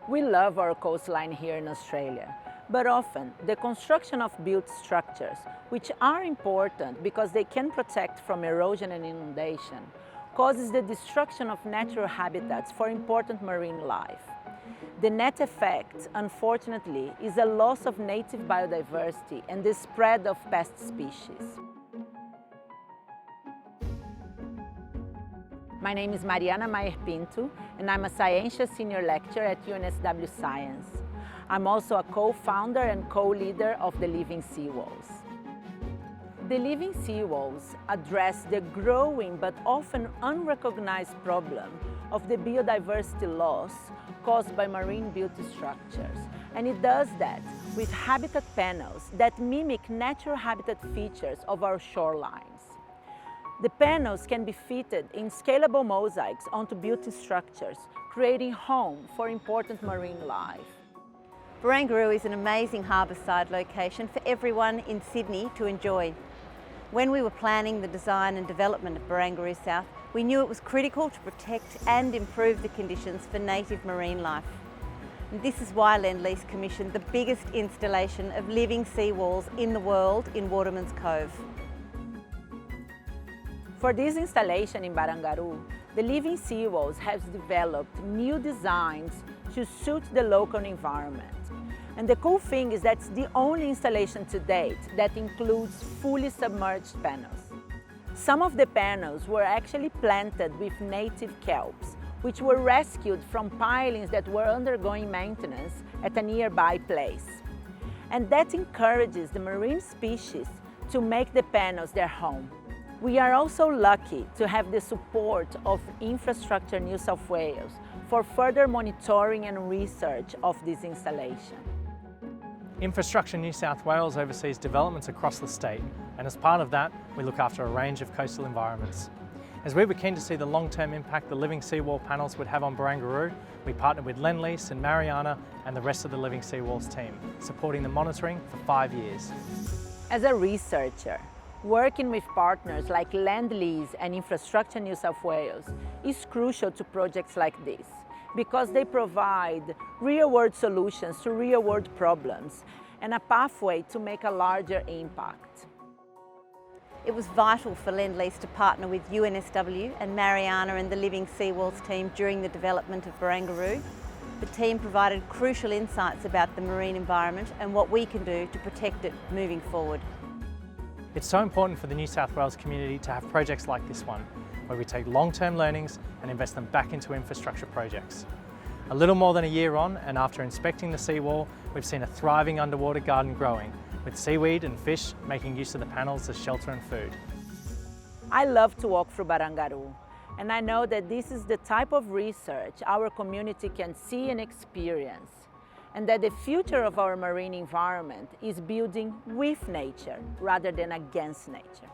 We love our coastline here in Australia, but often the construction of built structures, which are important because they can protect from erosion and inundation, causes the destruction of natural habitats for important marine life. The net effect, unfortunately, is a loss of native biodiversity and the spread of pest species. My name is Mariana Pinto, and I'm a Scientia Senior Lecturer at UNSW Science. I'm also a co-founder and co-leader of the Living Seawalls. The Living Seawalls address the growing but often unrecognized problem of the biodiversity loss caused by marine-built structures. And it does that with habitat panels that mimic natural habitat features of our shorelines. The panels can be fitted in scalable mosaics onto built structures, creating home for important marine life. Barangaroo is an amazing harbourside location for everyone in Sydney to enjoy. When we were planning the design and development of Barangaroo South, we knew it was critical to protect and improve the conditions for native marine life. And this is why Lendlease commissioned the biggest installation of living seawalls in the world in Waterman's Cove. For this installation in Barangaroo, the Living Seawalls has developed new designs to suit the local environment. And the cool thing is that it's the only installation to date that includes fully submerged panels. Some of the panels were actually planted with native kelps, which were rescued from pilings that were undergoing maintenance at a nearby place. And that encourages the marine species to make the panels their home. We are also lucky to have the support of Infrastructure New South Wales for further monitoring and research of this installation. Infrastructure New South Wales oversees developments across the state, and as part of that, we look after a range of coastal environments. As we were keen to see the long-term impact the living seawall panels would have on Barangaroo, we partnered with Lendlease and Mariana and the rest of the Living Seawalls team, supporting the monitoring for 5 years. As a researcher, working with partners like Lendlease and Infrastructure New South Wales is crucial to projects like this because they provide real-world solutions to real-world problems and a pathway to make a larger impact. It was vital for Lendlease to partner with UNSW and Mariana and the Living Seawalls team during the development of Barangaroo. The team provided crucial insights about the marine environment and what we can do to protect it moving forward. It's so important for the New South Wales community to have projects like this one, where we take long-term learnings and invest them back into infrastructure projects. A little more than a year on, and after inspecting the seawall, we've seen a thriving underwater garden growing, with seaweed and fish making use of the panels as shelter and food. I love to walk through Barangaroo, and I know that this is the type of research our community can see and experience, and that the future of our marine environment is building with nature rather than against nature.